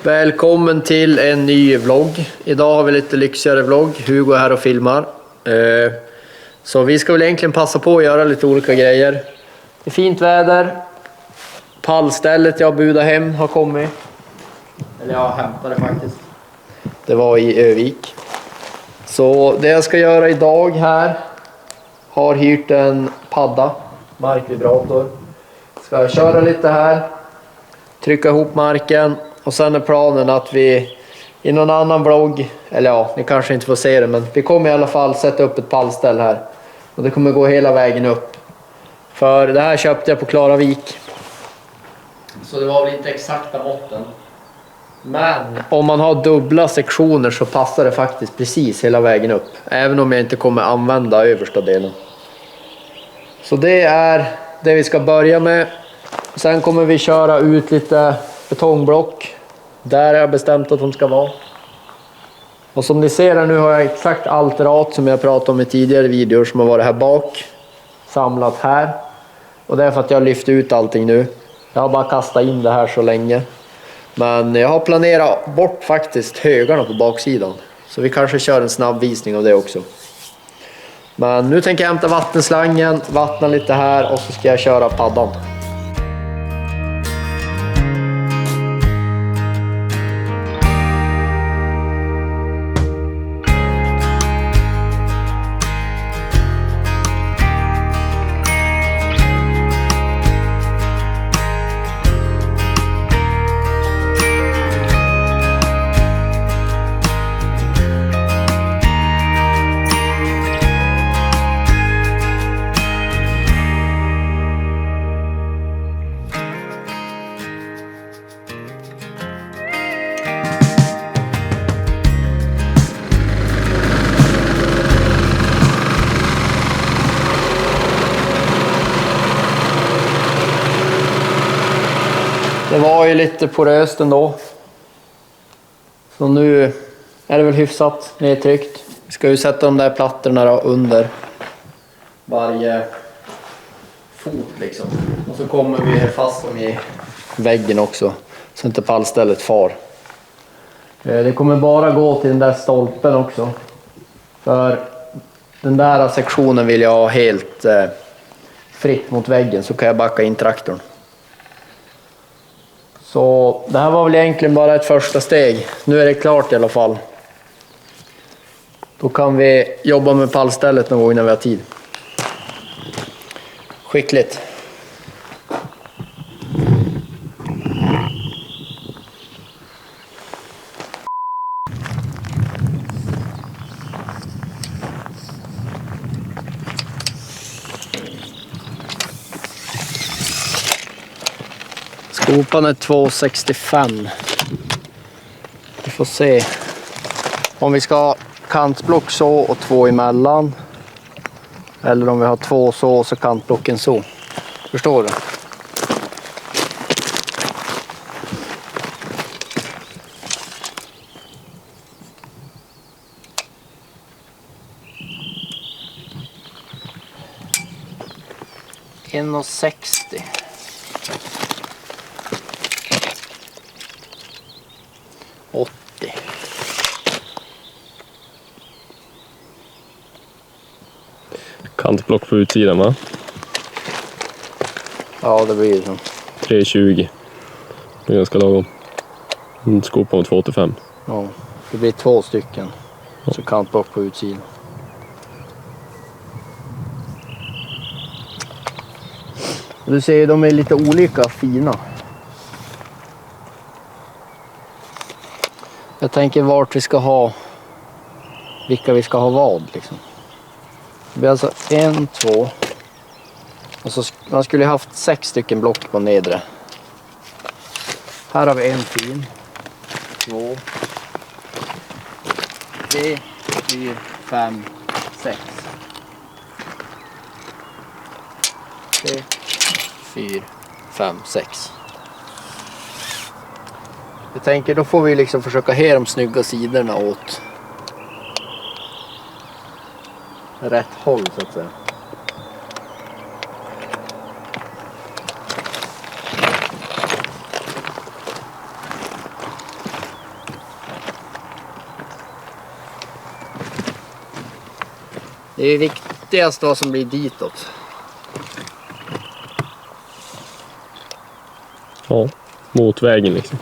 Välkommen till en ny vlogg. Idag har vi lite lyxigare vlogg. Hugo är här och filmar. Så vi ska väl egentligen passa på att göra lite olika grejer. Det är fint väder. Pallstället jag budade hem har kommit. Eller jag hämtade faktiskt. Det var i Övik. Så det jag ska göra idag här. Har hyrt en padda. Markvibrator. Ska köra lite här. Trycka ihop marken. Och sen är planen att vi i någon annan vlogg, eller ja, ni kanske inte får se det, men vi kommer i alla fall sätta upp ett pallställ här. Och det kommer gå hela vägen upp. För det här köpte jag på Klaravik. Så det var väl inte exakta måtten. Men om man har dubbla sektioner så passar det faktiskt precis hela vägen upp. Även om jag inte kommer använda översta delen. Så det är det vi ska börja med. Sen kommer vi köra ut lite betongblock. Där har jag bestämt att de ska vara. Och som ni ser här nu har jag exakt alterat som jag pratade om i tidigare videor som har varit här bak. Samlat här. Och det är för att jag har lyft ut allting nu. Jag har bara kastat in det här så länge. Men jag har planerat bort faktiskt högarna på baksidan. Så vi kanske kör en snabb visning av det också. Men nu tänker jag hämta vattenslangen, vattna lite här och så ska jag köra paddan. Det var ju lite poröst ändå. Så nu är det väl hyfsat nedtryckt. Vi ska ju sätta de där plattorna då under varje fot liksom. Och så kommer vi fast dem i väggen också. Så inte pallstället far. Det kommer bara gå till den där stolpen också. För den där sektionen vill jag ha helt fritt mot väggen. Så kan jag backa in traktorn. Så det här var väl egentligen bara ett första steg. Nu är det klart i alla fall. Då kan vi jobba med pallstället någon gång när vi har tid. Skickligt. Skopan är 2,65. Vi får se om vi ska ha kantblock så och två emellan. Eller om vi har två så och så kantblocken så. Förstår du? En och 60. Kantblock på utsidan, va? Ja, det blir det. 3,20. Det är ganska lagom. Skopan 2,85. Ja, det blir 2 stycken. Så kantblock på utsidan. Du ser ju, de är lite olika fina. Jag tänker vart vi ska ha, vilka vi ska ha vad liksom. Det blir alltså 1, 2. Och så man skulle haft 6 stycken block på nedre. Här har vi en fin. 2, 3, 4, 5, 6. 3, 4, 5, 6. Jag tänker då får vi liksom försöka ha de snygga sidorna åt rätt håll så att säga. Det är viktigast vad som blir ditåt. Ja, mot vägen liksom.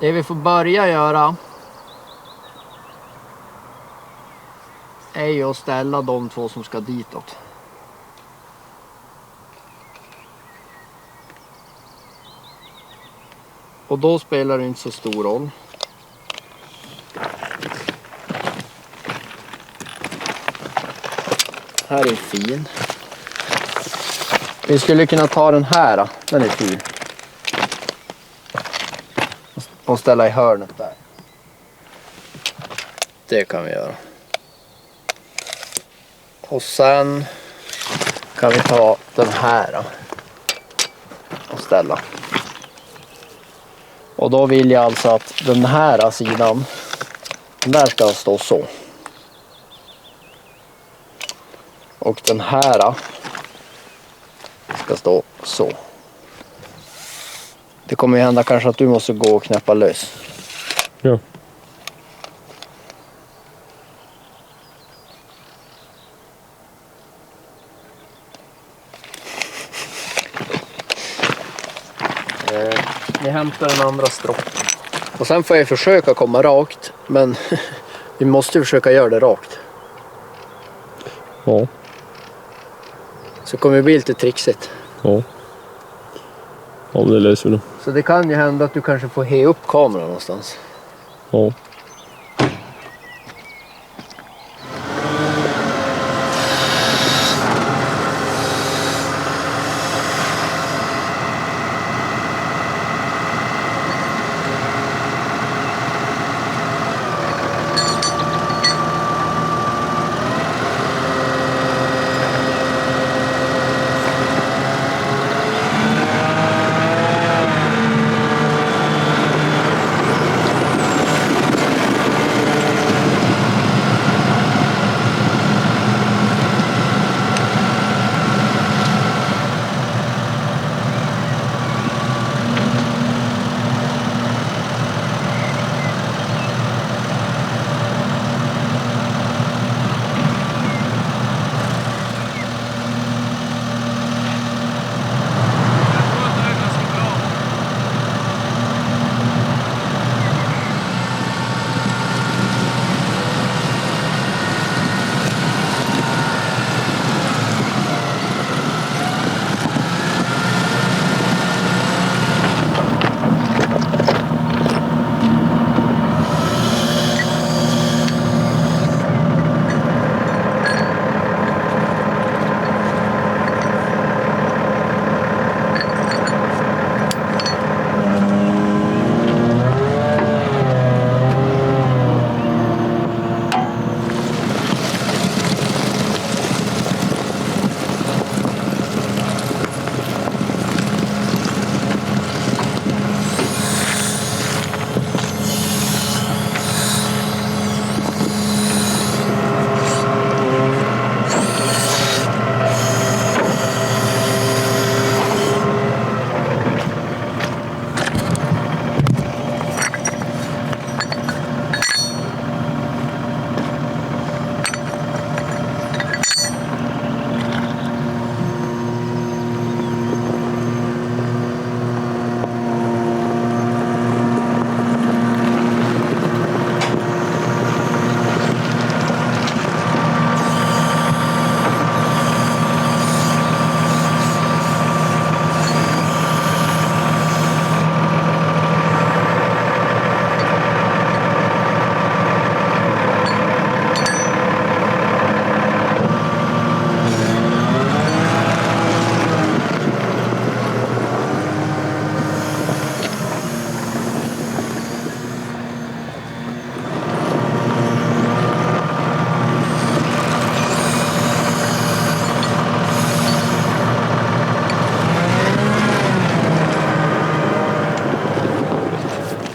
Det vi får börja göra är ju att ställa de två som ska ditåt. Och då spelar det inte så stor roll. Här är fin. Vi skulle kunna ta den här, den är fin. Och ställa i hörnet där. Det kan vi göra. Och sen kan vi ta den här och ställa. Och då vill jag alltså att den här sidan, den där ska stå så. Och den här ska stå så. Det kommer ju hända kanske att du måste gå och knäppa lös. Ja. Vi hämtar den andra stråken. Och sen får jag försöka komma rakt. Men vi måste försöka göra det rakt. Ja. Så kommer det bli lite trixigt. Ja. Ja, det löser vi nog. Så det kan ju hända att du kanske får he upp kameran någonstans. Ja.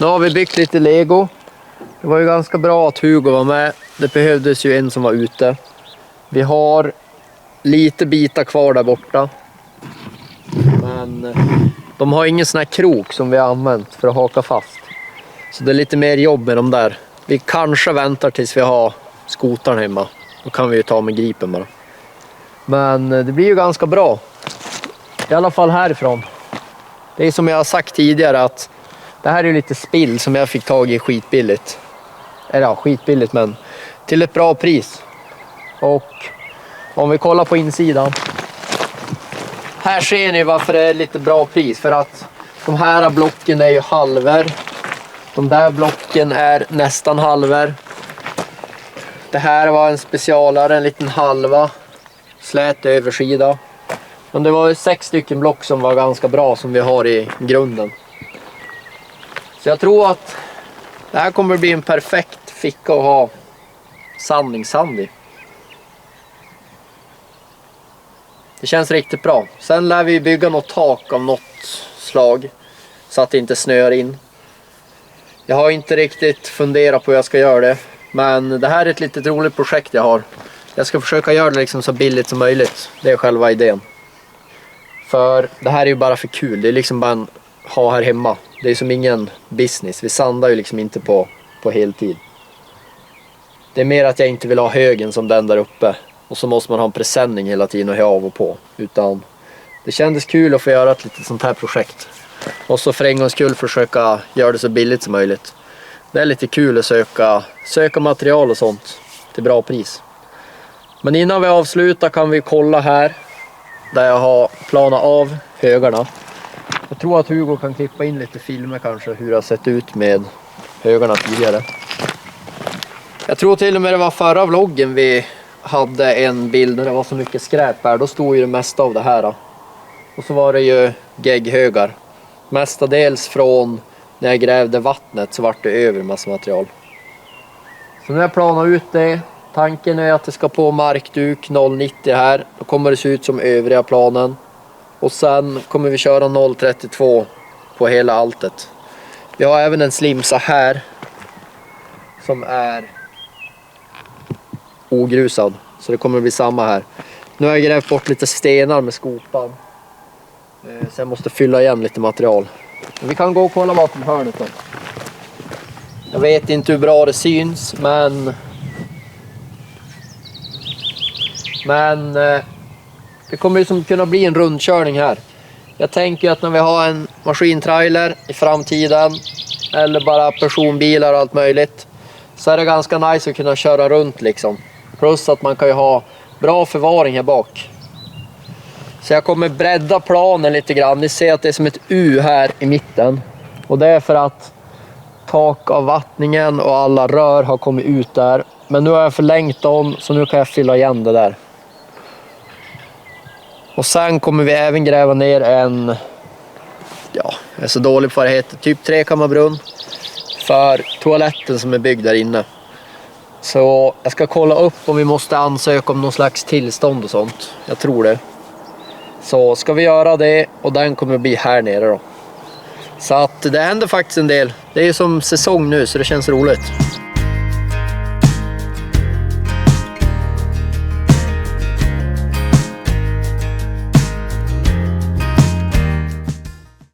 Nu har vi byggt lite Lego. Det var ju ganska bra att Hugo var med. Det behövdes ju en som var ute. Vi har lite bitar kvar där borta. Men de har ingen sån här krok som vi har använt för att haka fast. Så det är lite mer jobb med dem där. Vi kanske väntar tills vi har skotaren hemma. Då kan vi ju ta med gripen bara. Men det blir ju ganska bra. I alla fall härifrån. Det är som jag har sagt tidigare att det här är lite spill som jag fick tag i skitbilligt. Eller ja, skitbilligt men till ett bra pris. Och om vi kollar på insidan. Här ser ni varför det är lite bra pris. För att de här blocken är ju halver. De där blocken är nästan halver. Det här var en specialare, en liten halva. Slät översida. Men det var ju 6 stycken block som var ganska bra som vi har i grunden. Så jag tror att det här kommer bli en perfekt ficka att ha sand i. Det känns riktigt bra. Sen lär vi bygga något tak av något slag så att det inte snöar in. Jag har inte riktigt funderat på hur jag ska göra det. Men det här är ett litet roligt projekt jag har. Jag ska försöka göra det liksom så billigt som möjligt. Det är själva idén. För det här är ju bara för kul. Det är liksom bara en ha här hemma. Det är som ingen business. Vi sandar ju liksom inte på heltid. Det är mer att jag inte vill ha högen som den där uppe. Och så måste man ha en presenning hela tiden och ha av och på. Utan det kändes kul att få göra ett litet sånt här projekt. Och så för en gångs skull försöka göra det så billigt som möjligt. Det är lite kul att söka material och sånt till bra pris. Men innan vi avslutar kan vi kolla här. Där jag har planat av högarna. Jag tror att Hugo kan klippa in lite filmer kanske hur det har sett ut med högarna tidigare. Jag tror till och med det var förra vloggen vi hade en bild där det var så mycket skräp här. Då stod ju det mesta av det här. Och så var det ju gegghögar. Mestadels från när jag grävde vattnet så vart det över massa material. Så nu har jag planat ut det. Tanken är att det ska på markduk 0,90 här. Då kommer det se ut som övriga planen. Och sen kommer vi köra 0,32 på hela alltet. Vi har även en slimsa här. Som är ogrusad. Så det kommer bli samma här. Nu har jag grävt bort lite stenar med skopan. Så jag måste fylla igen lite material. Vi kan gå och kolla bakom hörnet då. Jag vet inte hur bra det syns. Men det kommer ju som kunna bli en rundkörning här. Jag tänker att när vi har en maskintrailer i framtiden. Eller bara personbilar och allt möjligt. Så är det ganska nice att kunna köra runt liksom. Plus att man kan ju ha bra förvaring här bak. Så jag kommer bredda planen lite grann. Ni ser att det är som ett U här i mitten. Och det är för att takavvattningen och alla rör har kommit ut där. Men nu har jag förlängt dem så nu kan jag fylla igen det där. Och sen kommer vi även gräva ner en, ja, jag är så dålig på vad det heter, typ 3-kammarbrunn. För toaletten som är byggd där inne. Så jag ska kolla upp om vi måste ansöka om någon slags tillstånd och sånt. Jag tror det. Så ska vi göra det och den kommer att bli här nere då. Så att det händer faktiskt en del. Det är ju som säsong nu så det känns roligt.